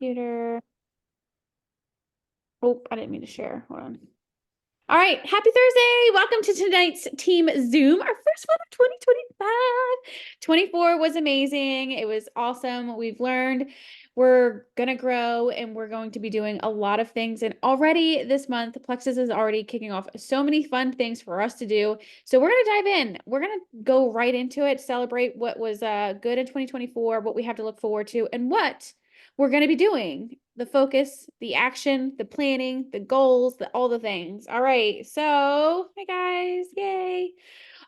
computer. Oh, I didn't mean to share. Hold on. All right. Happy Thursday. Welcome to tonight's Team Zoom, our first one of 2025. 24 was amazing. It was awesome. We've learned we're going to grow and we're going to be doing a lot of things. And already this month, Plexus is already kicking off so many fun things for us to do. So we're going to dive in. We're going to go right into it, celebrate what was good in 2024, what we have to look forward to, and what we're going to be doing. The focus, the action, the planning, the goals, all the things. All right. So, hi guys. Yay.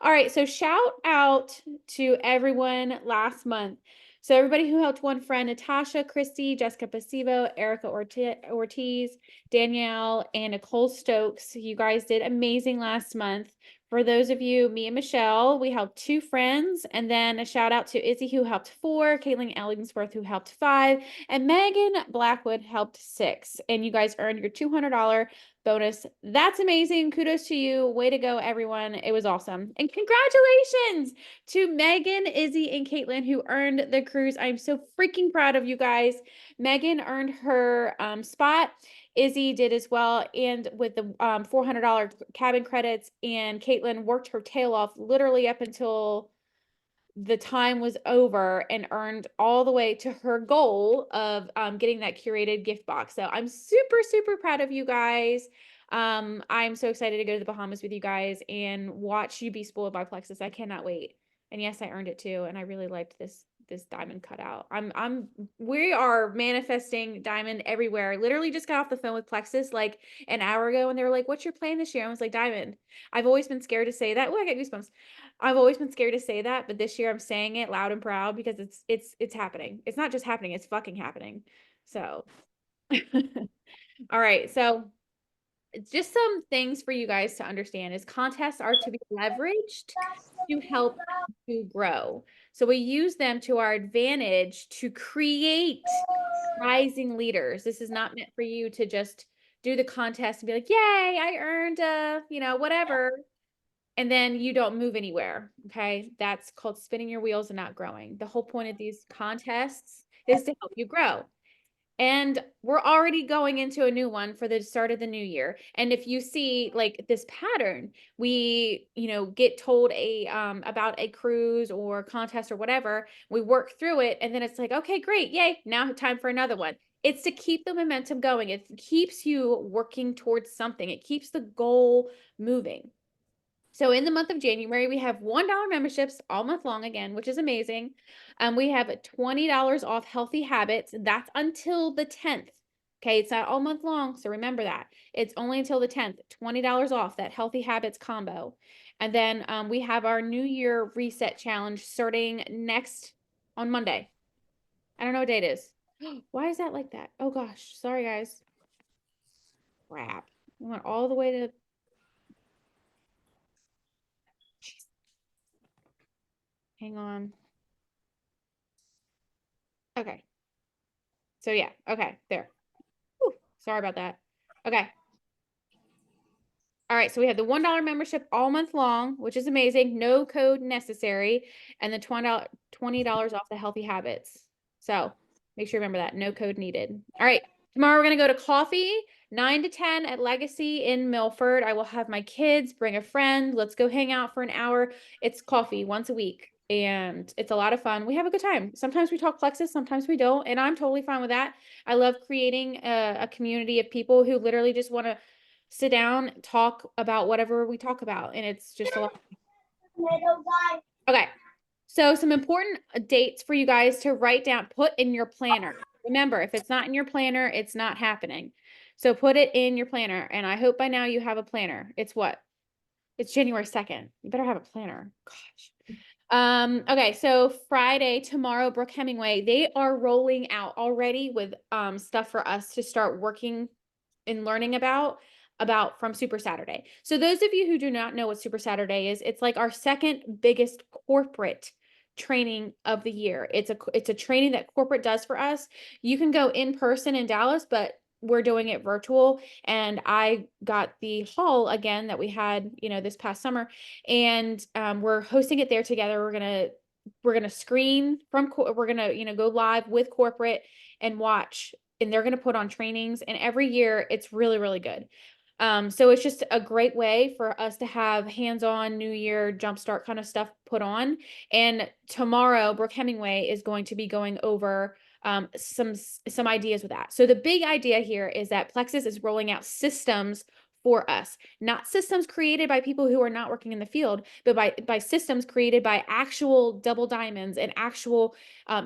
All right. So, shout out to everyone last month. So, everybody who helped one friend, Natasha, Christy, Jessica Pasivo, Erica Ortiz, Danielle, and Nicole Stokes. You guys did amazing last month. For those of you, me and Michelle, we helped 2 friends, and then a shout out to Izzy who helped 4, Caitlin Ellingsworth who helped 5, and Megan Blackwood helped 6. And you guys earned your $200 bonus. That's amazing. Kudos to you. Way to go, everyone. It was awesome. And congratulations to Megan, Izzy, and Caitlin who earned the cruise. I'm so freaking proud of you guys. Megan earned her spot. Izzy did as well, and with the $400 cabin credits, and Caitlin worked her tail off literally up until the time was over and earned all the way to her goal of getting that curated gift box. So I'm super, super proud of you guys. I'm so excited to go to the Bahamas with you guys and watch you be spoiled by Plexus. I cannot wait. And yes, I earned it too. And I really liked this diamond cutout. We are manifesting diamond everywhere. Literally just got off the phone with Plexus like an hour ago and they were like, what's your plan this year? I was like, diamond. I've always been scared to say that. Oh, I got goosebumps. I've always been scared to say that, but this year I'm saying it loud and proud because it's happening. It's not just happening, it's fucking happening. So all right. So just some things for you guys to understand is contests are to be leveraged to help you grow. So we use them to our advantage to create rising leaders. This is not meant for you to just do the contest and be like, yay, I earned whatever. And then you don't move anywhere. Okay. That's called spinning your wheels and not growing. The whole point of these contests is to help you grow. And we're already going into a new one for the start of the new year. And if you see like this pattern, we, get told about a cruise or contest or whatever, we work through it. And then it's like, okay, great. Yay. Now time for another one. It's to keep the momentum going. It keeps you working towards something. It keeps the goal moving. So in the month of January, we have $1 memberships all month long again, which is amazing. We have $20 off Healthy Habits. That's until the 10th. Okay, it's not all month long, so remember that. It's only until the 10th, $20 off that Healthy Habits combo. And then we have our New Year Reset Challenge starting next on Monday. I don't know what date it is. Why is that like that? Oh gosh, sorry guys. Crap. We went all the way to hang on. Okay. So yeah, okay, there. Whew, sorry about that. Okay. All right, so we have the $1 membership all month long, which is amazing. No code necessary. And the $20 off the Healthy Habits. So make sure you remember that. No code needed. All right. Tomorrow we're going to go to coffee, 9 to 10 at Legacy in Milford. I will have my kids, bring a friend. Let's go hang out for an hour. It's coffee once a week. And it's a lot of fun. We have a good time. Sometimes we talk Plexus, sometimes we don't. And I'm totally fine with that. I love creating a community of people who literally just want to sit down, talk about whatever we talk about. And it's just a lot. Okay. So some important dates for you guys to write down, put in your planner. Remember, if it's not in your planner, it's not happening. So put it in your planner. And I hope by now you have a planner. It's what? It's January 2nd. You better have a planner. Gosh. Okay, so Friday, tomorrow, Brooke Hemingway, they are rolling out already with stuff for us to start working and learning about from Super Saturday. So those of you who do not know what Super Saturday is, it's like our second biggest corporate training of the year. It's a training that corporate does for us. You can go in person in Dallas, but we're doing it virtual. And I got the hall again that we had, this past summer, and we're hosting it there together. We're gonna screen from we're gonna go live with corporate and watch and they're going to put on trainings, and every year it's really, really good. So it's just a great way for us to have hands-on New Year jumpstart kind of stuff put on. And tomorrow, Brooke Hemingway is going to be going over some ideas with that. So the big idea here is that Plexus is rolling out systems for us, not systems created by people who are not working in the field, but by systems created by actual double diamonds and actual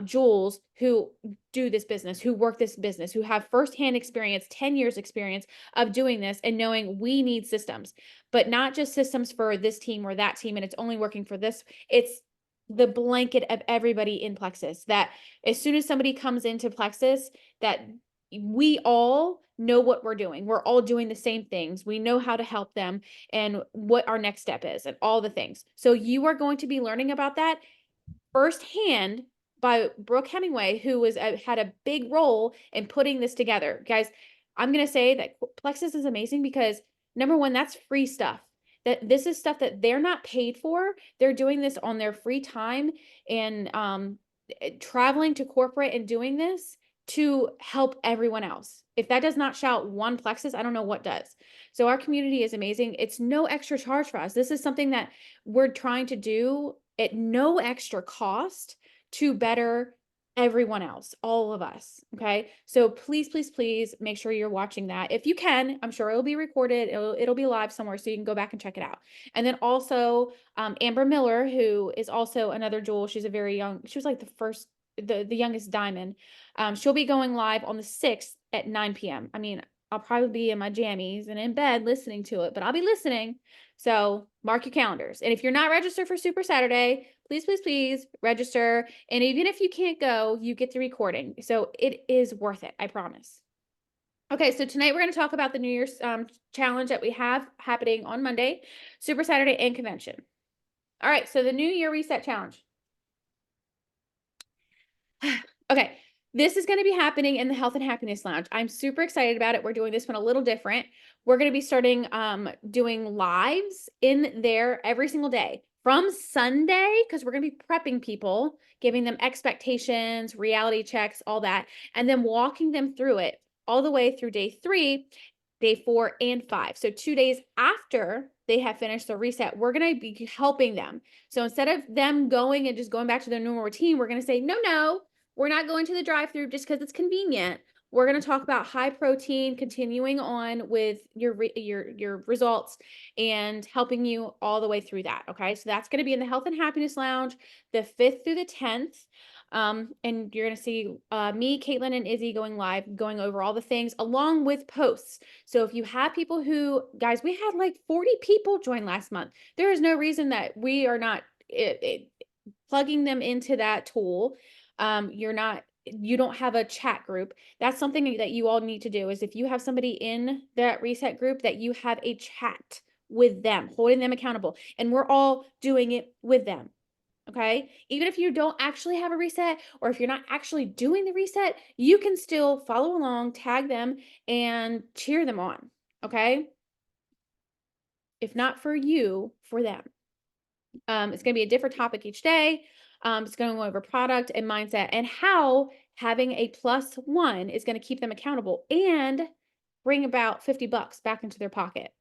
jewels who do this business, who work this business, who have firsthand experience, 10 years experience of doing this and knowing we need systems, but not just systems for this team or that team and it's only working for this. It's the blanket of everybody in Plexus, that as soon as somebody comes into Plexus, that we all know what we're doing. We're all doing the same things. We know how to help them and what our next step is and all the things. So you are going to be learning about that firsthand by Brooke Hemingway, who had a big role in putting this together. Guys, I'm going to say that Plexus is amazing because, number one, that's free stuff. That this is stuff that they're not paid for. They're doing this on their free time and traveling to corporate and doing this to help everyone else. If that does not shout one Plexus, I don't know what does. So our community is amazing. It's no extra charge for us. This is something that we're trying to do at no extra cost to better everyone else, all of us. Okay. So please, please, please make sure you're watching that. If you can, I'm sure it'll be recorded. It'll be live somewhere so you can go back and check it out. And then also Amber Miller, who is also another jewel. She's a very young, she was like the youngest diamond. She'll be going live on the 6th at 9 p.m. I mean, I'll probably be in my jammies and in bed listening to it, but I'll be listening. So mark your calendars. And if you're not registered for Super Saturday, please, please, please register. And even if you can't go, you get the recording. So it is worth it. I promise. Okay, so tonight we're going to talk about the New Year's challenge that we have happening on Monday, Super Saturday and convention. All right, so the New Year Reset Challenge. Okay, this is going to be happening in the Health and Happiness Lounge. I'm super excited about it. We're doing this one a little different. We're going to be starting doing lives in there every single day from Sunday, because we're going to be prepping people, giving them expectations, reality checks, all that, and then walking them through it all the way through day 3, day 4, and 5. So 2 days after they have finished their reset, we're going to be helping them. So instead of them going and just going back to their normal routine, we're going to say, no, we're not going to the drive-through just because it's convenient. We're going to talk about high protein, continuing on with your results and helping you all the way through that. Okay. So that's going to be in the Health and Happiness Lounge, the 5th through the 10th. And you're going to see me, Caitlin, and Izzy going live, going over all the things along with posts. So if you have people who, guys, we had like 40 people join last month. There is no reason that we are not plugging them into that tool. You don't have a chat group. That's something that you all need to do, is if you have somebody in that reset group, that you have a chat with them, holding them accountable, and we're all doing it with them. Okay. Even if you don't actually have a reset, or if you're not actually doing the reset, you can still follow along, tag them, and cheer them on. Okay. If not for you, for them. It's going to be a different topic each day. It's going to go over product and mindset and how having a +1 is going to keep them accountable and bring about $50 back into their pocket,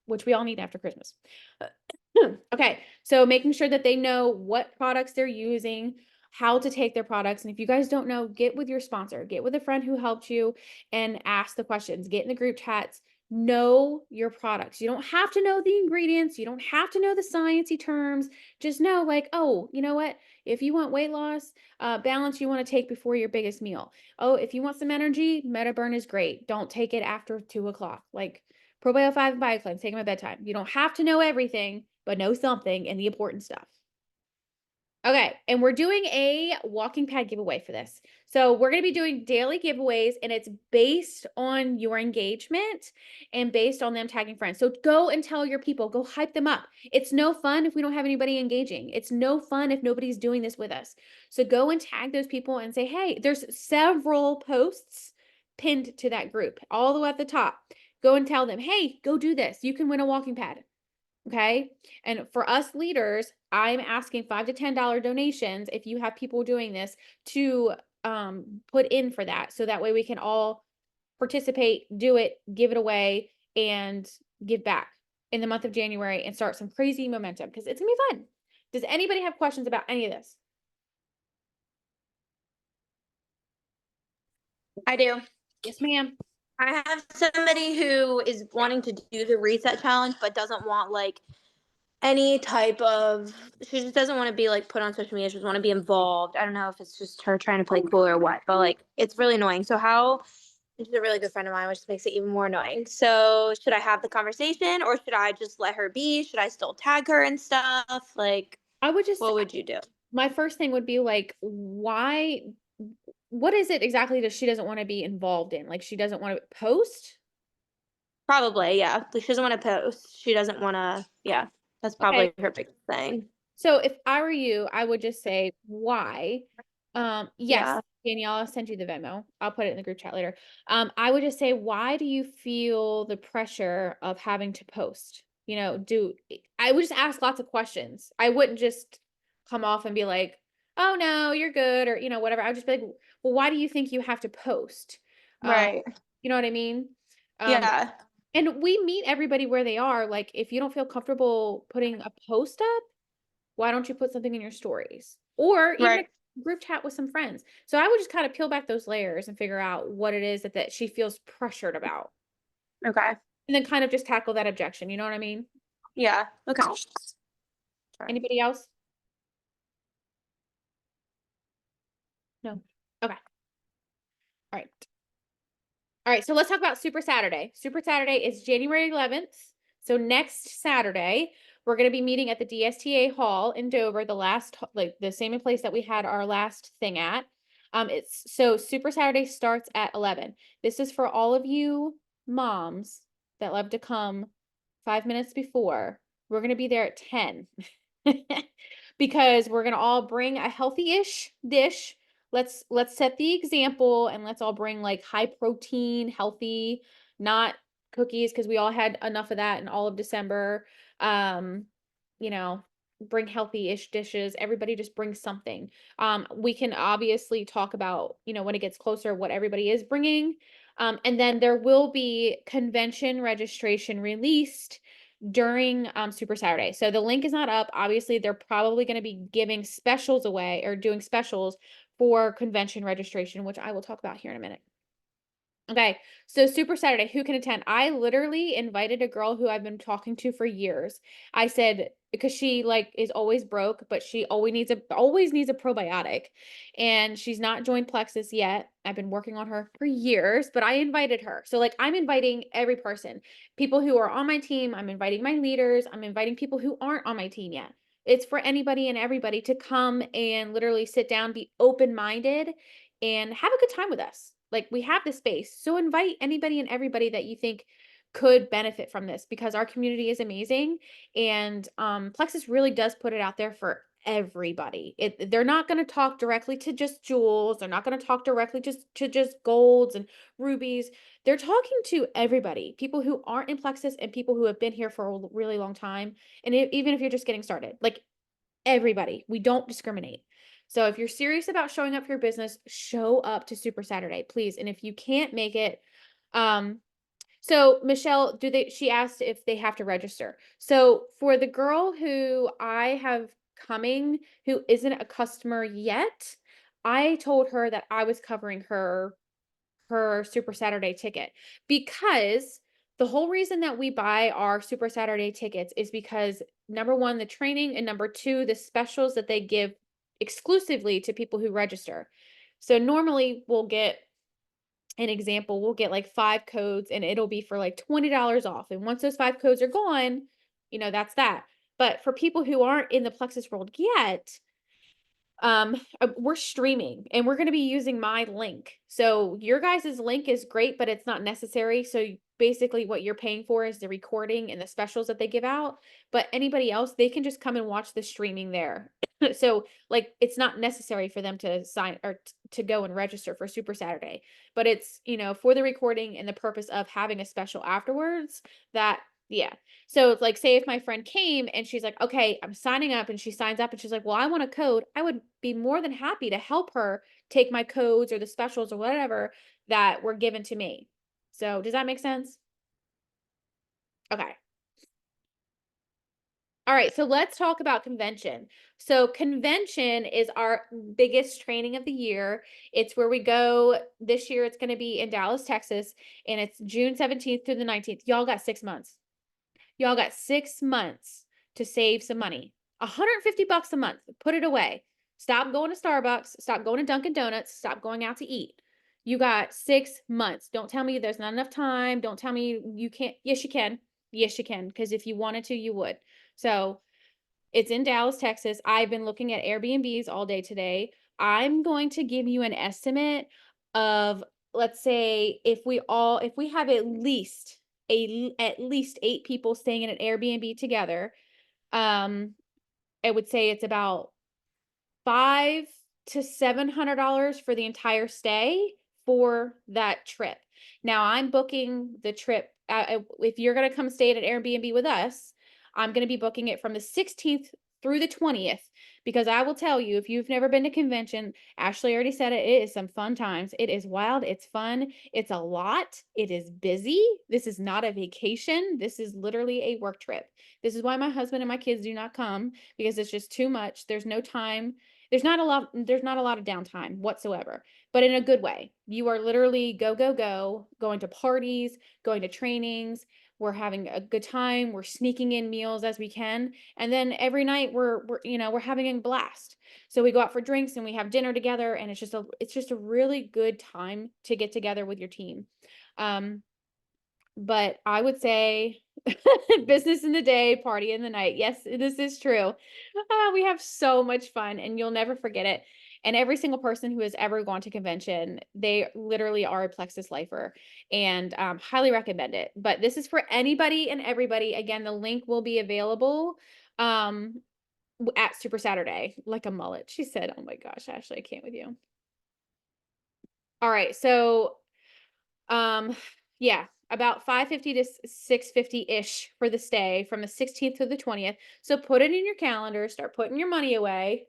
which we all need after Christmas. Okay, so making sure that they know what products they're using, how to take their products. And if you guys don't know, get with your sponsor, get with a friend who helped you and ask the questions, get in the group chats, know your products. You don't have to know the ingredients. You don't have to know the sciencey terms. Just know, like, oh, you know what? If you want weight loss, balance you want to take before your biggest meal. Oh, if you want some energy, MetaBurn is great. Don't take it after 2 o'clock. Like Probio 5 and BioCleanse, take them at bedtime. You don't have to know everything, but know something and the important stuff. Okay, and we're doing a walking pad giveaway for this. So we're going to be doing daily giveaways, and it's based on your engagement and based on them tagging friends. So go and tell your people, go hype them up. It's no fun if we don't have anybody engaging. It's no fun if nobody's doing this with us. So go and tag those people and say, hey, there's several posts pinned to that group all the way at the top. Go and tell them, hey, go do this. You can win a walking pad. Okay. And for us leaders, I'm asking $5 to $10 donations if you have people doing this to put in for that. So that way we can all participate, do it, give it away, and give back in the month of January and start some crazy momentum because it's gonna be fun. Does anybody have questions about any of this? I do. Yes, ma'am. I have somebody who is wanting to do the reset challenge, but doesn't want like any type of. She just doesn't want to be like put on social media. She doesn't want to be involved. I don't know if it's just her trying to play cool or what, but like it's really annoying. So how? She's a really good friend of mine, which makes it even more annoying. So should I have the conversation or should I just let her be? Should I still tag her and stuff? Like, I would just, what would you do? my first thing would be like, why, what is it exactly that she doesn't want to be involved in? Like, she doesn't want to post? Probably, yeah. Like, she doesn't want to post. She doesn't want to. Yeah, that's Okay. probably her biggest thing. So if I were you, I would just say, why? Yes, Yeah. Danielle, I'll send you the Venmo. I'll put it in the group chat later. I would just say, why do you feel the pressure of having to post? I would just ask lots of questions. I wouldn't just come off and be like, oh no, you're good, or whatever. I would just be like, well, why do you think you have to post? Um, Right. you know what I mean? Um, Yeah. and we meet everybody where they are. Like, if you don't feel comfortable putting a post up, why don't you put something in your stories or even a Right. group chat with some friends? So I would just kind of peel back those layers and figure out what it is that she feels pressured about, Okay. and then kind of just tackle that objection. You know what I mean? Yeah. Okay. Sorry. Anybody else? No. Okay. All right. All right, so let's talk about Super Saturday. Super Saturday is January 11th. So next Saturday, we're going to be meeting at the DSTA Hall in Dover, the same place that we had our last thing at. It's so Super Saturday starts at 11. This is for all of you moms that love to come 5 minutes before. We're going to be there at 10 because we're going to all bring a healthy-ish dish. Let's set the example and let's all bring like high protein, healthy, not cookies because we all had enough of that in all of December. Um, you know, bring healthy-ish dishes. Everybody just bring something. We can obviously talk about, when it gets closer, what everybody is bringing. And then there will be convention registration released during Super Saturday. So the link is not up. Obviously, they're probably going to be giving specials away or doing specials for convention registration, which I will talk about here in a minute. Okay, so Super Saturday, who can attend? I literally invited a girl who I've been talking to for years. I said, because she like is always broke, but she always needs a probiotic. And she's not joined Plexus yet. I've been working on her for years, but I invited her. So like I'm inviting every person. People who are on my team, I'm inviting my leaders, I'm inviting people who aren't on my team yet. It's for anybody and everybody to come and literally sit down, be open-minded, and have a good time with us. Like we have the space. So invite anybody and everybody that you think could benefit from this because our community is amazing and Plexus really does put it out there for everybody. They're not going to talk directly to just jewels. They're not going to talk directly to just golds and rubies. They're talking to everybody, people who aren't in Plexus and people who have been here for a really long time. And even if you're just getting started, like everybody, we don't discriminate. So if you're serious about showing up for your business, show up to Super Saturday, please. And if you can't make it, so Michelle, she asked if they have to register. So for the girl who I have coming, who isn't a customer yet, I told her that I was covering her Super Saturday ticket because the whole reason that we buy our Super Saturday tickets is because number one, the training, and number two, the specials that they give exclusively to people who register. So normally we'll get an example, we'll get like 5 codes and it'll be for like $20 off. And once those 5 codes are gone, that's that. But for people who aren't in the Plexus world yet, we're streaming and we're going to be using my link. So your guys's link is great, but it's not necessary. So basically what you're paying for is the recording and the specials that they give out, but anybody else, they can just come and watch the streaming there. So like it's not necessary for them to sign or to go and register for Super Saturday, but it's, for the recording and the purpose of having a special afterwards that, yeah. So it's like, say if my friend came and she's like, okay, I'm signing up, and she signs up and she's like, well, I want a code. I would be more than happy to help her take my codes or the specials or whatever that were given to me. So does that make sense? Okay. All right, so let's talk about convention. So convention is our biggest training of the year. It's where we go this year. It's going to be in Dallas, Texas, and it's June 17th through the 19th. Y'all got 6 months. Y'all got 6 months to save some money. $150 a month. Put it away. Stop going to Starbucks. Stop going to Dunkin' Donuts. Stop going out to eat. You got 6 months. Don't tell me there's not enough time. Don't tell me you can't. Yes, you can. Yes, you can. Because if you wanted to, you would. So it's in Dallas, Texas. I've been looking at Airbnbs all day today. I'm going to give you an estimate of, let's say, if we have at least 8 people staying in an Airbnb together, I would say it's about $500 to $700 for the entire stay for that trip. Now I'm booking the trip. If you're going to come stay at an Airbnb with us, I'm going to be booking it from the 16th through the 20th, because I will tell you, if you've never been to convention, Ashley already said it, it is some fun times. It is wild. It's fun. It's a lot. It is busy. This is not a vacation. This is literally a work trip. This is why my husband and my kids do not come, because it's just too much. There's no time. There's not a lot of downtime whatsoever, but in a good way. You are literally go, go, go, going to parties, going to trainings. We're having a good time. We're sneaking in meals as we can. And then every night we're having a blast. So we go out for drinks and we have dinner together, and it's just a really good time to get together with your team. But I would say business in the day, party in the night. Yes, this is true. We have so much fun, and you'll never forget it. And every single person who has ever gone to convention, they literally are a Plexus lifer, and highly recommend it. But this is for anybody and everybody. Again, the link will be available at Super Saturday, like a mullet. She said, "Oh my gosh, Ashley, I can't with you." All right, so yeah, about 550 to 650-ish for the stay from the 16th to the 20th. So put it in your calendar, start putting your money away.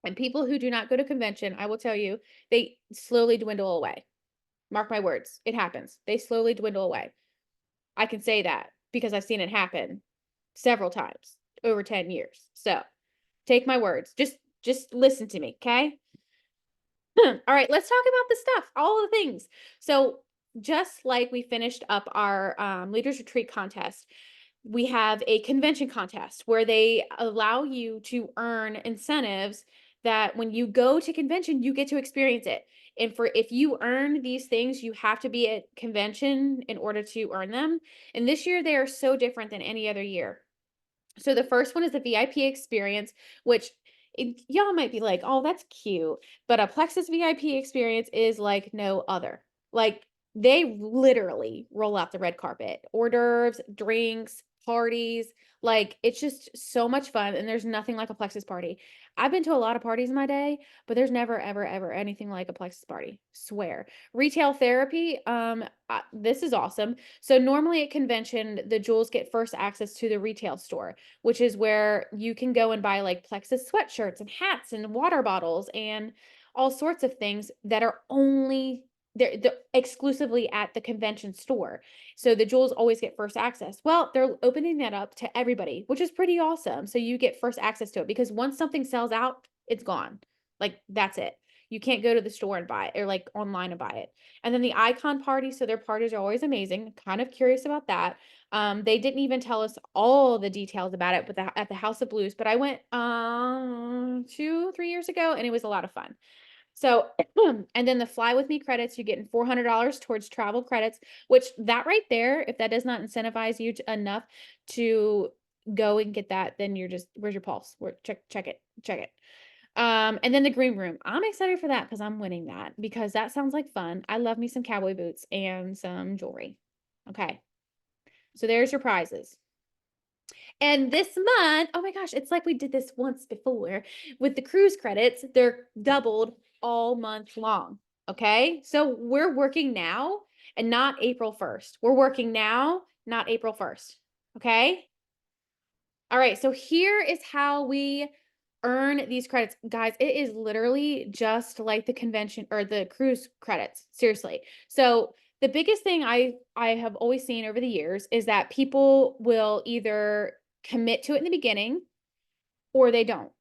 And people who do not go to convention, I will tell you, they slowly dwindle away. Mark my words, it happens. They slowly dwindle away. I can say that because I've seen it happen several times over 10 years. So take my words. Just listen to me, okay? All right, let's talk about the stuff, all the things. So just like we finished up our leaders retreat contest, we have a convention contest where they allow you to earn incentives that when you go to convention, you get to experience it. And if you earn these things, you have to be at convention in order to earn them. And this year they are so different than any other year. So the first one is the VIP experience, which y'all might be like, oh, that's cute. But a Plexus VIP experience is like no other. Like they literally roll out the red carpet, hors d'oeuvres, drinks, parties. Like it's just so much fun. And there's nothing like a Plexus party. I've been to a lot of parties in my day, but there's never, ever, ever anything like a Plexus party. Swear. Retail therapy. This is awesome. So normally at convention, the Jewels get first access to the retail store, which is where you can go and buy like Plexus sweatshirts and hats and water bottles and all sorts of things that are only they're exclusively at the convention store. So the Jewels always get first access. Well, they're opening that up to everybody, which is pretty awesome. So you get first access to it, because once something sells out, it's gone. Like that's it. You can't go to the store and buy it, or like online and buy it. And then the Icon party. So their parties are always amazing. Kind of curious about that. They didn't even tell us all the details about it, but at the House of Blues. But I went 2-3 years ago, and it was a lot of fun. So, and then the Fly With Me credits, you're getting $400 towards travel credits, which that right there, if that does not incentivize you enough to go and get that, then you're just, where's your pulse? Check it. And then the green room. I'm excited for that because I'm winning that, because that sounds like fun. I love me some cowboy boots and some jewelry. Okay. So there's your prizes. And this month, oh my gosh, it's like we did this once before with the cruise credits. They're doubled all month long. Okay. So we're working now and not April 1st. We're working now, not April 1st. Okay. All right. So here is how we earn these credits. Guys, it is literally just like the convention or the cruise credits. Seriously. So the biggest thing I have always seen over the years is that people will either commit to it in the beginning or they don't.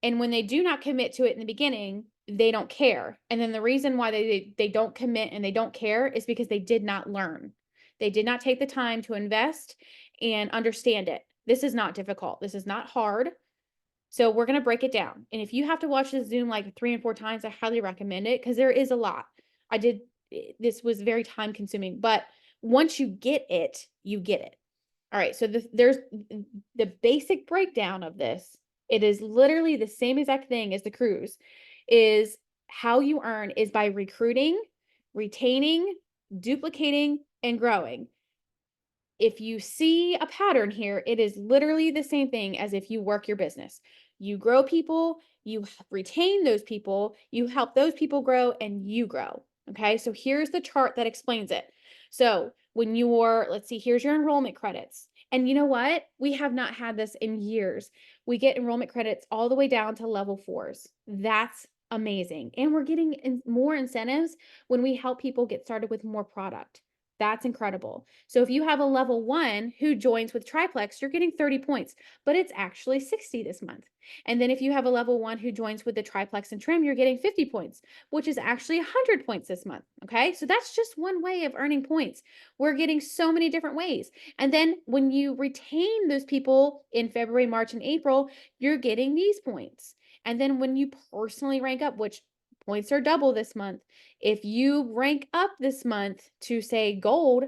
And when they do not commit to it in the beginning, they don't care. And then the reason why they don't commit and they don't care is because they did not learn. They did not take the time to invest and understand it. This is not difficult. This is not hard. So we're going to break it down. And if you have to watch this Zoom like 3 and 4 times, I highly recommend it because there is a lot. This was very time consuming, but once you get it, you get it. All right. So there's the basic breakdown of this. It is literally the same exact thing as the cruise is how you earn is by recruiting, retaining, duplicating, and growing. If you see a pattern here, it is literally the same thing as if you work your business. You grow people, you retain those people, you help those people grow, and you grow. Okay, so here's the chart that explains it. So when you're, let's see, here's your enrollment credits. And you know what? We have not had this in years. We get enrollment credits all the way down to level 4s. That's amazing. And we're getting more incentives when we help people get started with more product. That's incredible. So if you have a level 1 who joins with triplex, you're getting 30 points, but it's actually 60 this month. And then if you have a level 1 who joins with the triplex and trim, you're getting 50 points, which is actually 100 points this month. Okay. So that's just one way of earning points. We're getting so many different ways. And then when you retain those people in February, March, and April, you're getting these points. And then when you personally rank up, which points are double this month. If you rank up this month to say gold,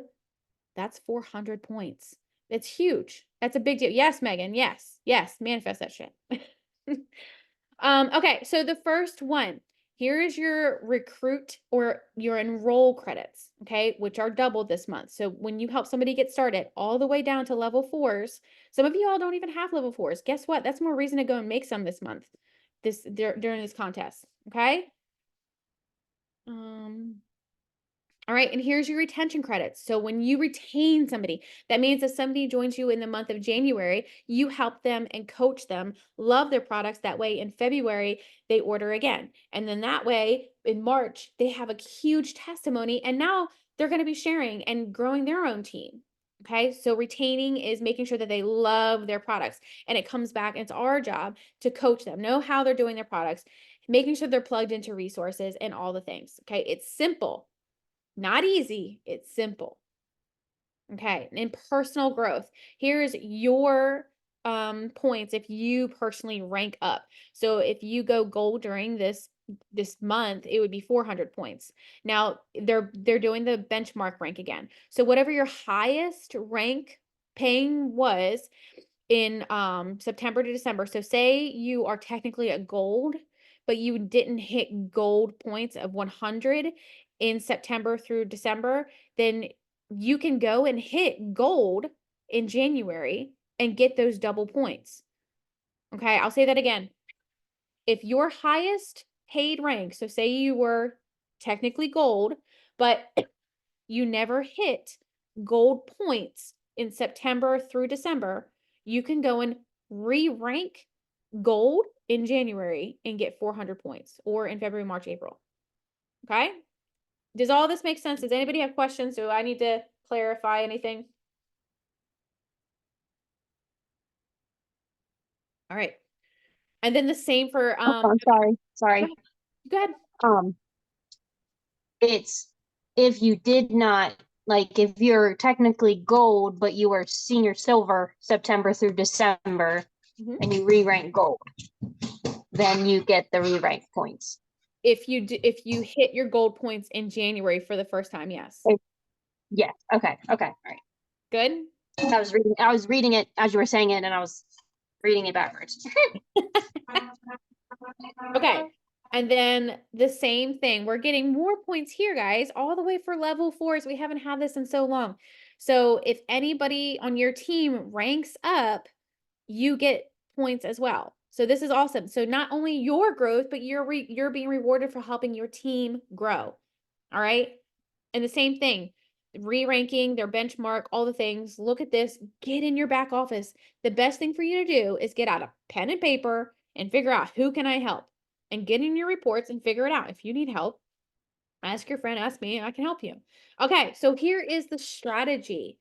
that's 400 points. It's huge. That's a big deal. Yes, Megan. Yes. Yes. Manifest that shit. Okay. So the first one, here is your recruit or your enroll credits, okay, which are doubled this month. So when you help somebody get started all the way down to level 4s, some of you all don't even have level 4s. Guess what? That's more reason to go and make some this month, during this contest. Okay. All right, and here's your retention credits. So when you retain somebody, that means if somebody joins you in the month of January, you help them and coach them, love their products. That way in February, they order again. And then that way in March, they have a huge testimony and now they're going to be sharing and growing their own team. Okay, so retaining is making sure that they love their products and it comes back. And it's our job to coach them, know how they're doing their products, making sure they're plugged into resources and all the things. Okay, it's simple. Not easy, it's simple. Okay, and in personal growth, here's your points if you personally rank up. So if you go gold during this month, it would be 400 points. Now they're doing the benchmark rank again. So whatever your highest rank paying was in September to December. So say you are technically at gold, but you didn't hit gold points of 100 in September through December, then you can go and hit gold in January and get those double points. Okay, I'll say that again. If your highest paid rank, so say you were technically gold, but you never hit gold points in September through December, you can go and re-rank gold in January and get 400 points or in February, March, April. Okay? Does all this make sense? Does anybody have questions? Do I need to clarify anything? All right. And then the same for I'm sorry. go ahead. Um, it's if you did not like if you're technically gold, but you were senior silver September through December, and you re-rank gold, then you get the re-rank points. If you hit your gold points in January for the first time, yes. Yes. Okay. All right. Good. I was reading it as you were saying it, and I was reading it backwards. Okay. And then the same thing, we're getting more points here, guys, all the way for level 4s. We haven't had this in so long. So if anybody on your team ranks up, you get points as well. So this is awesome. So not only your growth, but you're being rewarded for helping your team grow. All right. And the same thing, re-ranking, their benchmark, all the things. Look at this, get in your back office. The best thing for you to do is get out a pen and paper and figure out who can I help and get in your reports and figure it out. If you need help, ask your friend, ask me, and I can help you. Okay, so here is the strategy.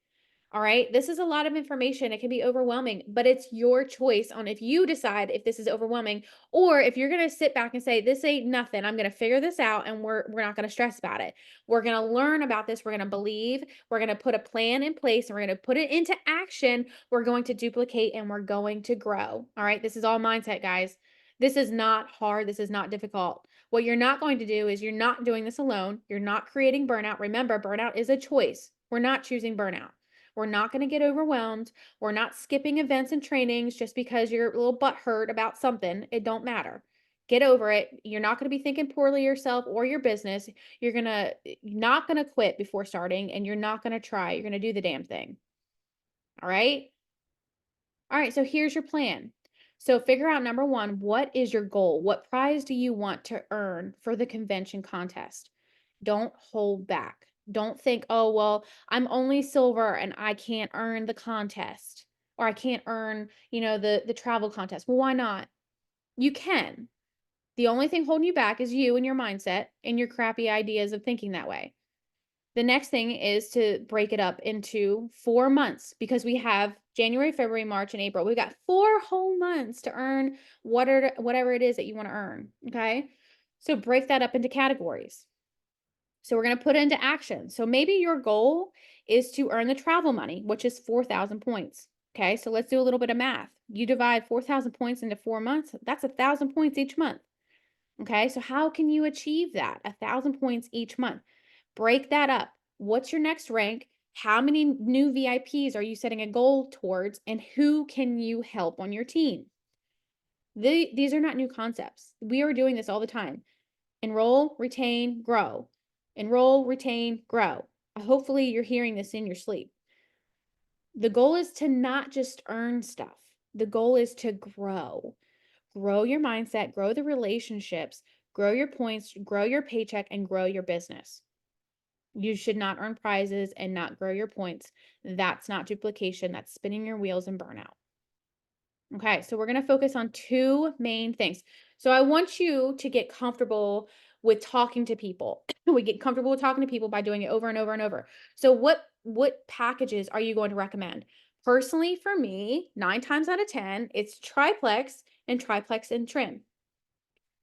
All right, this is a lot of information. It can be overwhelming, but it's your choice on if you decide if this is overwhelming or if you're going to sit back and say, this ain't nothing. I'm going to figure this out and we're not going to stress about it. We're going to learn about this. We're going to believe. We're going to put a plan in place and we're going to put it into action. We're going to duplicate and we're going to grow. All right, this is all mindset, guys. This is not hard. This is not difficult. What you're not going to do is you're not doing this alone. You're not creating burnout. Remember, burnout is a choice. We're not choosing burnout. We're not going to get overwhelmed. We're not skipping events and trainings just because you're a little butthurt about something. It don't matter. Get over it. You're not going to be thinking poorly of yourself or your business. You're not going to quit before starting, and you're not going to try. You're going to do the damn thing. All right? All right, so here's your plan. So figure out, number one, what is your goal? What prize do you want to earn for the convention contest? Don't hold back. Don't think, oh, well, I'm only silver and I can't earn the contest or I can't earn, the travel contest. Well, why not? You can. The only thing holding you back is you and your mindset and your crappy ideas of thinking that way. The next thing is to break it up into 4 months because we have January, February, March, and April. We've got 4 whole months to earn whatever it is that you want to earn. Okay. So break that up into categories. So we're going to put it into action. So maybe your goal is to earn the travel money, which is 4,000 points. Okay, so let's do a little bit of math. You divide 4,000 points into 4 months, that's 1,000 points each month. Okay, so how can you achieve that? 1,000 points each month. Break that up. What's your next rank? How many new VIPs are you setting a goal towards? And who can you help on your team? These are not new concepts. We are doing this all the time. Enroll, retain, grow. Enroll, retain, grow. Hopefully you're hearing this in your sleep. The goal is to not just earn stuff. The goal is to grow. Grow your mindset, grow the relationships, grow your points, grow your paycheck, and grow your business. You should not earn prizes and not grow your points. That's not duplication. That's spinning your wheels and burnout. Okay, so we're going to focus on 2 main things. So I want you to get comfortable with talking to people. We get comfortable with talking to people by doing it over and over and over. So what packages are you going to recommend? Personally, for me, 9 times out of 10, it's triplex and trim.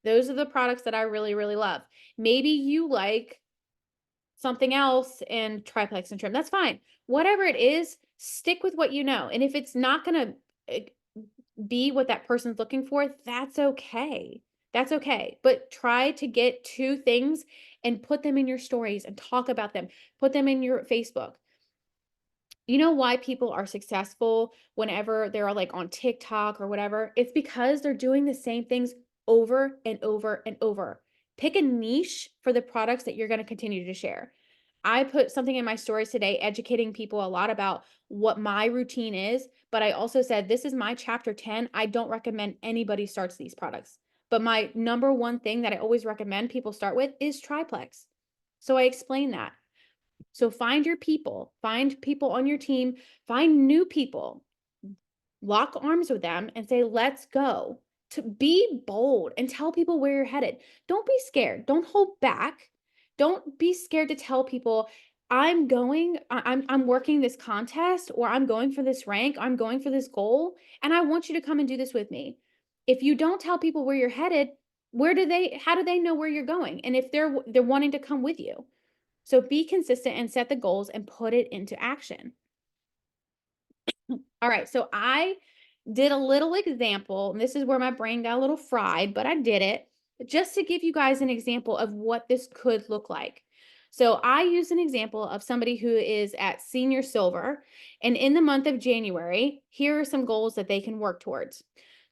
Those are the products that I really, really love. Maybe you like something else and triplex and trim. That's fine. Whatever it is, stick with what you know. And if it's not going to be what that person's looking for, that's okay. That's okay. But try to get 2 things and put them in your stories and talk about them. Put them in your Facebook. You know why people are successful whenever they're like on TikTok or whatever? It's because they're doing the same things over and over and over. Pick a niche for the products that you're going to continue to share. I put something in my stories today, educating people a lot about what my routine is, but I also said, this is my chapter 10. I don't recommend anybody starts these products. But my number one thing that I always recommend people start with is triplex. So I explain that. So find your people, find people on your team, find new people, lock arms with them and say, let's go. To be bold and tell people where you're headed. Don't be scared. Don't hold back. Don't be scared to tell people, I'm working this contest, or I'm going for this rank, I'm going for this goal, and I want you to come and do this with me. If you don't tell people where you're headed, how do they know where you're going? And if they're wanting to come with you. So be consistent and set the goals and put it into action. All right, so I did a little example, and this is where my brain got a little fried, but I did it just to give you guys an example of what this could look like. So I used an example of somebody who is at senior silver, and in the month of January, here are some goals that they can work towards.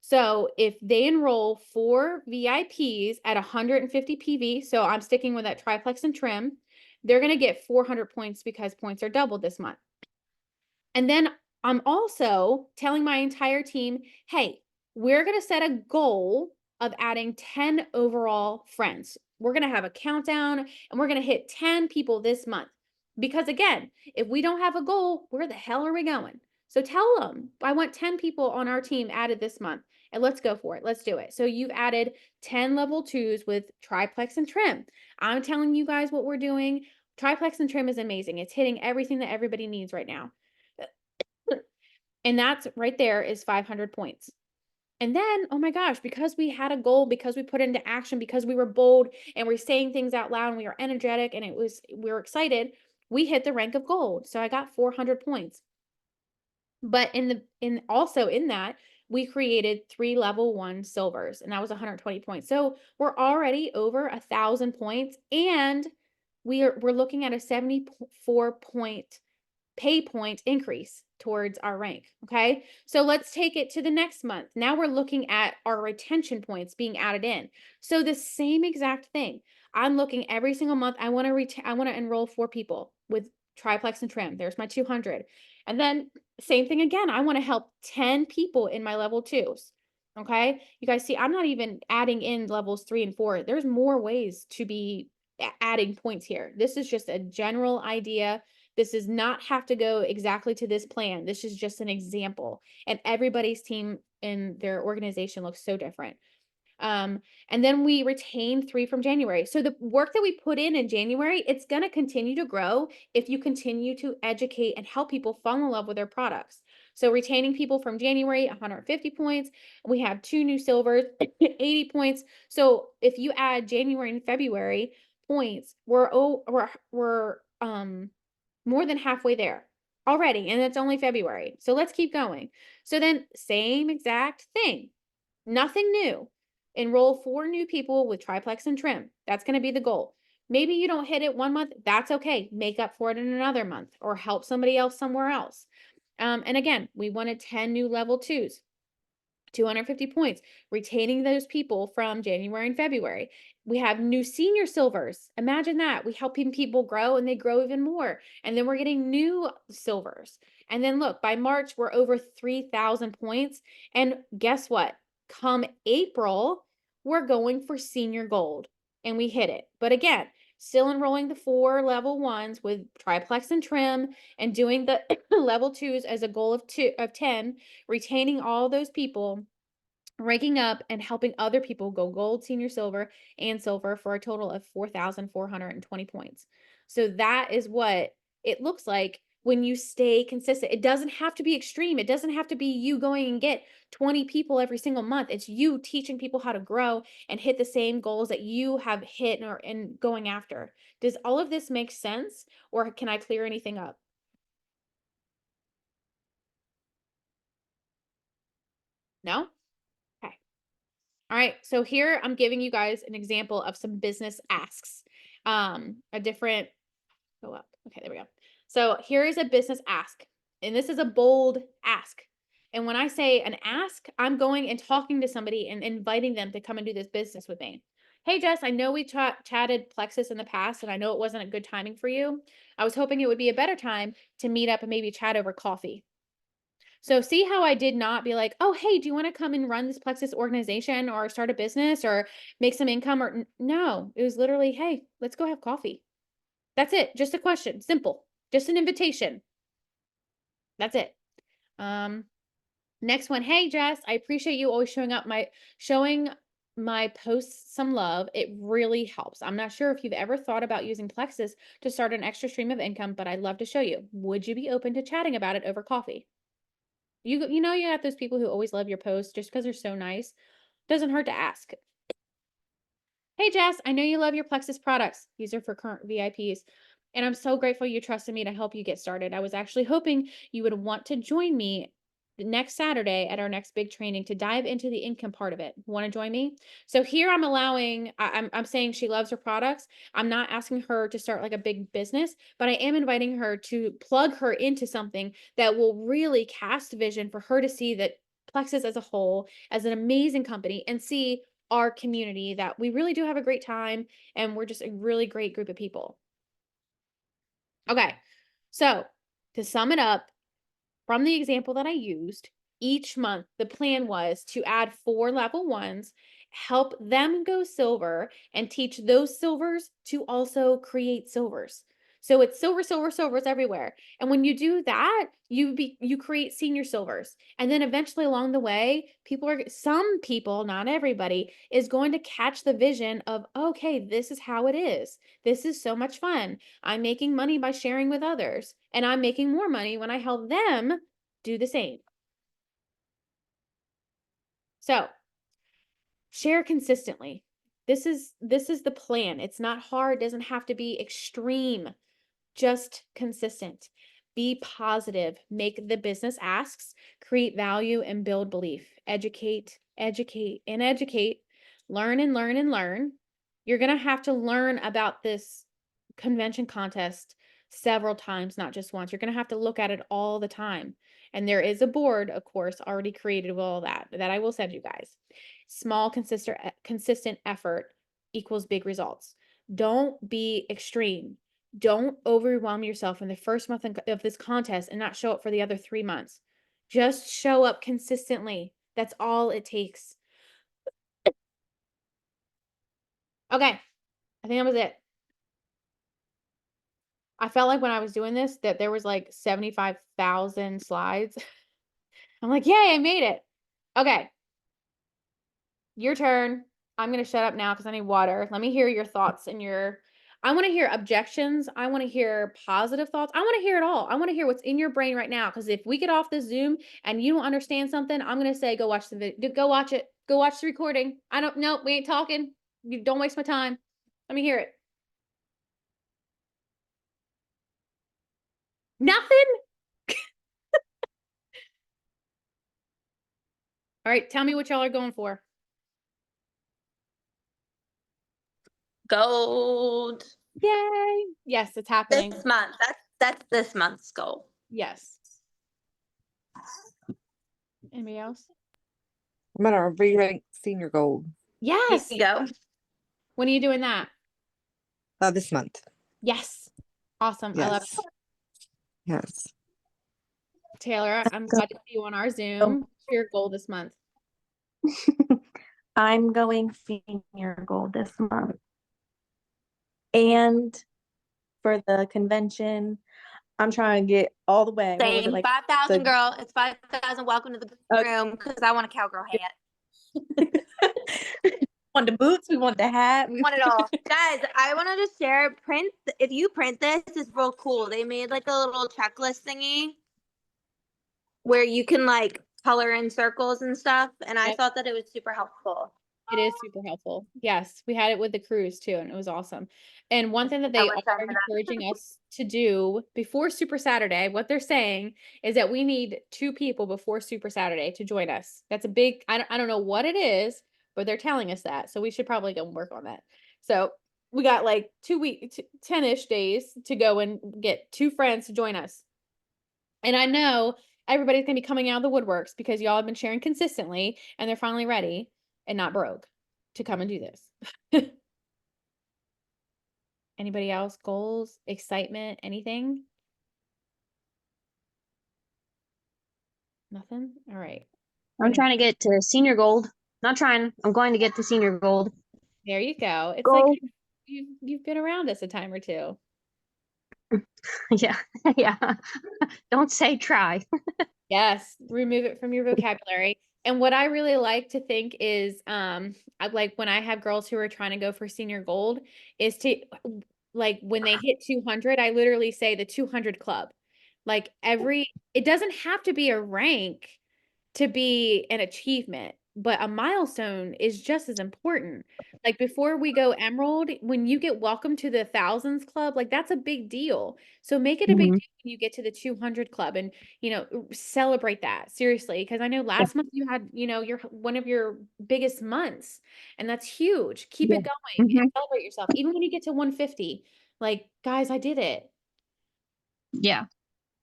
So if they enroll 4 VIPs at 150 PV, so I'm sticking with that triplex and trim, they're going to get 400 points because points are doubled this month. And then I'm also telling my entire team, hey, we're going to set a goal of adding 10 overall friends. We're going to have a countdown and we're going to hit 10 people this month. Because again, if we don't have a goal, where the hell are we going? So tell them, I want 10 people on our team added this month. And let's go for it. Let's do it. So you've added 10 level 2s with triplex and trim. I'm telling you guys what we're doing. Triplex and trim is amazing. It's hitting everything that everybody needs right now. And that's right there is 500 points. And then, oh my gosh, because we had a goal, because we put into action, because we were bold and we're saying things out loud and we were energetic and we were excited, we hit the rank of gold. So I got 400 points. But also in that, we created 3 level 1 silvers, and that was 120 points. So we're already over 1,000 points, and we're looking at a 74 point pay point increase towards our rank. Okay. So let's take it to the next month. Now we're looking at our retention points being added in. So the same exact thing. I'm looking every single month. I want to enroll 4 people with triplex and trim. There's my 200. And then same thing again. I want to help 10 people in my level 2s. Okay. You guys see, I'm not even adding in levels 3 and 4. There's more ways to be adding points here. This is just a general idea. This does not have to go exactly to this plan. This is just an example. And everybody's team in their organization looks so different. And then we retained 3 from January. So the work that we put in January, it's going to continue to grow if you continue to educate and help people fall in love with their products. So retaining people from January, 150 points. We have 2 new silvers, 80 points. So if you add January and February points, we're more than halfway there already, and it's only February. So let's keep going. So then same exact thing, nothing new. Enroll 4 new people with triplex and trim. That's going to be the goal. Maybe you don't hit it one month. That's okay. Make up for it in another month or help somebody else somewhere else. And again, we wanted 10 new level 2s. 250 points, retaining those people from January and February. We have new senior silvers. Imagine that. We helping people grow and they grow even more. And then we're getting new silvers. And then look, by March, we're over 3,000 points. And guess what? Come April, we're going for senior gold. And we hit it. But again, still enrolling the 4 level 1s with triplex and trim and doing the level 2s as a goal of 10, retaining all those people, ranking up and helping other people go gold, senior silver, and silver for a total of 4,420 points. So that is what it looks like when you stay consistent. It doesn't have to be extreme. It doesn't have to be you going and get 20 people every single month. It's you teaching people how to grow and hit the same goals that you have hit and going after. Does all of this make sense, or can I clear anything up? No? Okay. All right. So here I'm giving you guys an example of some business asks. A different, go up. Okay, there we go. So here is a business ask, and this is a bold ask. And when I say an ask, I'm going and talking to somebody and inviting them to come and do this business with me. Hey, Jess, I know we chatted Plexus in the past, and I know it wasn't a good timing for you. I was hoping it would be a better time to meet up and maybe chat over coffee. So see how I did not be like, oh, hey, do you want to come and run this Plexus organization or start a business or make some income? Or no, it was literally, hey, let's go have coffee. That's it. Just a question. Simple. Just an invitation. That's it. Next one. Hey, Jess, I appreciate you always showing my posts some love. It really helps. I'm not sure if you've ever thought about using Plexus to start an extra stream of income, but I'd love to show you. Would you be open to chatting about it over coffee? You know, you got those people who always love your posts just because they're so nice. Doesn't hurt to ask. Hey, Jess, I know you love your Plexus products. These are for current VIPs. And I'm so grateful you trusted me to help you get started. I was actually hoping you would want to join me next Saturday at our next big training to dive into the income part of it. Want to join me? So here I'm saying she loves her products. I'm not asking her to start like a big business, but I am inviting her to plug her into something that will really cast vision for her to see that Plexus as a whole, as an amazing company, and see our community that we really do have a great time and we're just a really great group of people. Okay. So to sum it up, from the example that I used, each month the plan was to add 4 level 1s, help them go silver, and teach those silvers to also create silvers. So it's silver, silver, silvers everywhere. And when you do that, you create senior silvers. And then eventually along the way, some people, not everybody, is going to catch the vision of, okay, this is how it is. This is so much fun. I'm making money by sharing with others, and I'm making more money when I help them do the same. So share consistently. This is the plan. It's not hard, doesn't have to be extreme, just consistent. Be positive, make the business asks, create value, and build belief. Educate, educate, and educate. Learn and learn and learn. You're going to have to learn about this convention contest several times, not just once. You're going to have to look at it all the time. And there is a board, of course, already created with all that I will send you guys. Small, consistent effort equals big results. Don't be extreme. Don't overwhelm yourself in the first month of this contest and not show up for the other 3 months. Just show up consistently. That's all it takes. Okay. I think that was it. I felt like when I was doing this that there was like 75,000 slides. I'm like, yay, I made it. Okay. Your turn. I'm going to shut up now because I need water. Let me hear your thoughts and I want to hear objections. I want to hear positive thoughts. I want to hear it all. I want to hear what's in your brain right now. Because if we get off this Zoom and you don't understand something, I'm going to say, go watch the video. Go watch it. Go watch the recording. No, we ain't talking. You don't waste my time. Let me hear it. Nothing? All right. Tell me what y'all are going for. Gold. Yay. Yes, it's happening. This month. That's this month's goal. Yes. Anybody else? I'm gonna re-rank senior gold Yes. Here you go. When are you doing that? this month. Yes. Awesome. I love Yes. it. Yes. Taylor, I'm glad to see you on our Zoom. What's your goal this month? I'm going senior gold this month. And for the convention, I'm trying to get all the way. What was Same. it, like 5,000, the- girl. It's 5,000. Welcome to the room because I want a cowgirl hat. want the boots, we want the hat. Want it all. Guys, I want to just share, if you print this, it's real cool. They made like a little checklist thingy where you can like color in circles and stuff. And I Yep. thought that it was super helpful. It is super helpful. Yes, we had it with the cruise too, and it was awesome. And one thing that they I are would send that. encouraging us to do before Super Saturday, what they're saying is that we need 2 people before Super Saturday to join us. That's a big, I don't know what it is, but they're telling us that. So we should probably go and work on that. So we got like 2 weeks, 10-ish days to go and get 2 friends to join us. And I know everybody's gonna be coming out of the woodworks because y'all have been sharing consistently and they're finally ready and not broke to come and do this. Anybody else? Goals, excitement, anything? Nothing? All right. I'm trying to get to senior gold. Not trying. I'm going to get to senior gold. There you go. It's Goal. like you've been around us a time or two. Yeah. Yeah. Don't say try. Yes, remove it from your vocabulary. And what I really like to think is, I like when I have girls who are trying to go for senior gold, is to like when they hit 200, I literally say the 200 club. Like it doesn't have to be a rank to be an achievement, but a milestone is just as important. Like before we go emerald, when you get welcome to the thousands club, like that's a big deal. So make it a big Mhm. deal when you get to the 200 club and, celebrate that seriously. Cause I know last month you had, your one of your biggest months and that's huge. Keep Yeah. it going Mhm. and celebrate yourself. Even when you get to 150, like guys, I did it. Yeah.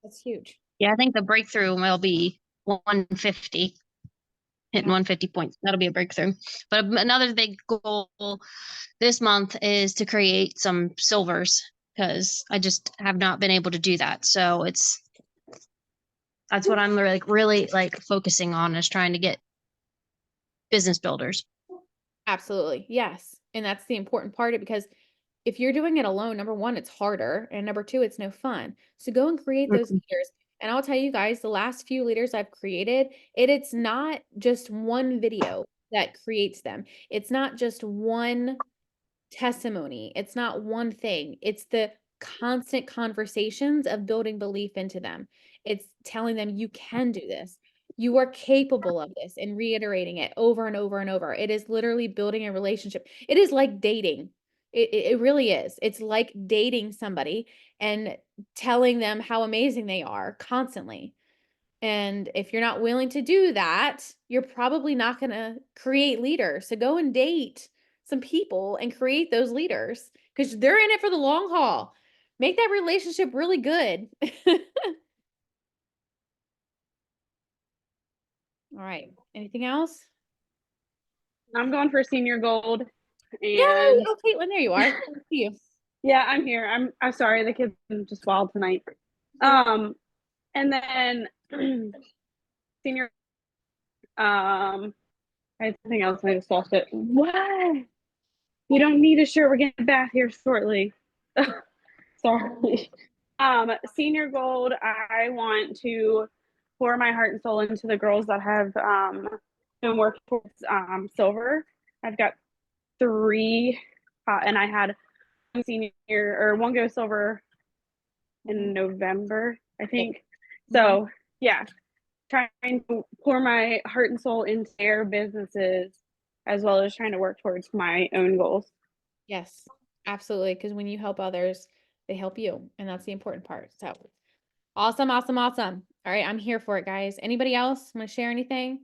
That's huge. Yeah. I think the breakthrough will be 150. Hitting 150 points. That'll be a breakthrough. But another big goal this month is to create some silvers because I just have not been able to do that. So that's what I'm really like focusing on is trying to get business builders. Absolutely. Yes. And that's the important part of it because if you're doing it alone, number one, it's harder, and number two, it's no fun. So go and create those leaders. And I'll tell you guys, the last few leaders I've created, it's not just one video that creates them. It's not just one testimony. It's not one thing. It's the constant conversations of building belief into them. It's telling them you can do this. You are capable of this and reiterating it over and over and over. It is literally building a relationship. It is like dating. It really is. It's like dating somebody and telling them how amazing they are constantly. And if you're not willing to do that, you're probably not going to create leaders. So go and date some people and create those leaders because they're in it for the long haul. Make that relationship really good. All right. Anything else? I'm going for senior gold. Yay! And Oh, Caitlin, there you are. Good to see you. yeah, I'm here. I'm sorry, the kids are just wild tonight. And then senior I had something else and I just lost it. What? You don't need a shirt. We're getting back here shortly. Sorry. Senior gold, I want to pour my heart and soul into the girls that have been working towards silver. I've got 3 and I had one senior or one go silver in November, I think. So yeah, trying to pour my heart and soul into their businesses as well as trying to work towards my own goals. Yes, absolutely. Because when you help others, they help you. And that's the important part. So awesome, awesome, awesome. All right. I'm here for it, guys. Anybody else want to share anything?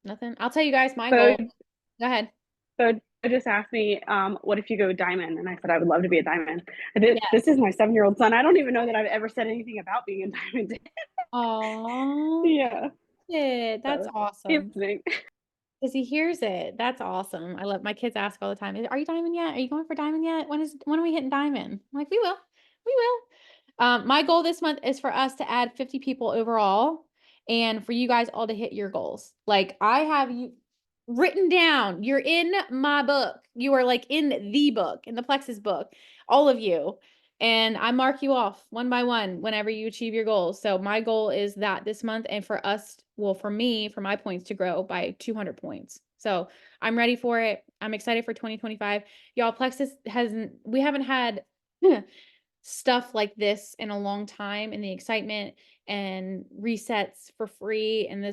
Nothing? I'll tell you guys my goal. Go ahead. So just asked me, what if you go diamond? And I said, I would love to be a diamond. This is my 7-year-old son. I don't even know that I've ever said anything about being a diamond. Oh, yeah. that's So, awesome. Because he hears it. That's awesome. I love my kids ask all the time, are you diamond yet? Are you going for diamond yet? When are we hitting diamond? I'm like, we will. We will. My goal this month is for us to add 50 people overall and for you guys all to hit your goals. Like I have you written down. You're in my book. You are like in the book, in the Plexus book, all of you. And I mark you off one by one whenever you achieve your goals. So my goal is that this month and for us, well, for me, for my points to grow by 200 points. So I'm ready for it. I'm excited for 2025. Y'all, Plexus we haven't had stuff like this in a long time, and the excitement and resets for free and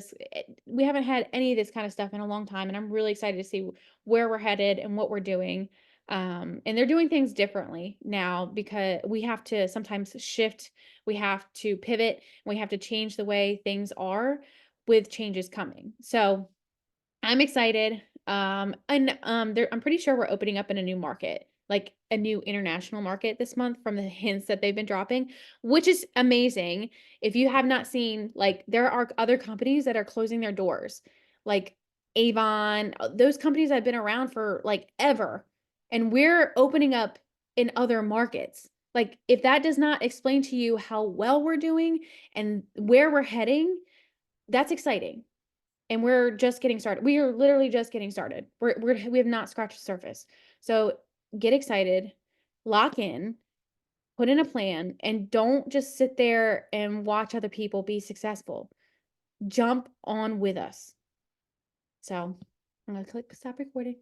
we haven't had any of this kind of stuff in a long time, and I'm really excited to see where we're headed and what we're doing. And they're doing things differently now because we have to sometimes shift, we have to pivot, we have to change the way things are with changes coming. So I'm excited. And I'm pretty sure we're opening up in a new market, like a new international market this month from the hints that they've been dropping, which is amazing. If you have not seen, like, there are other companies that are closing their doors, like Avon, those companies that have been around for like ever, and we're opening up in other markets. Like, if that does not explain to you how well we're doing and where we're heading, that's exciting. And we're just getting started. We are literally just getting started. We have not scratched the surface. So get excited, lock in, put in a plan, and don't just sit there and watch other people be successful. Jump on with us. So I'm going to click stop recording.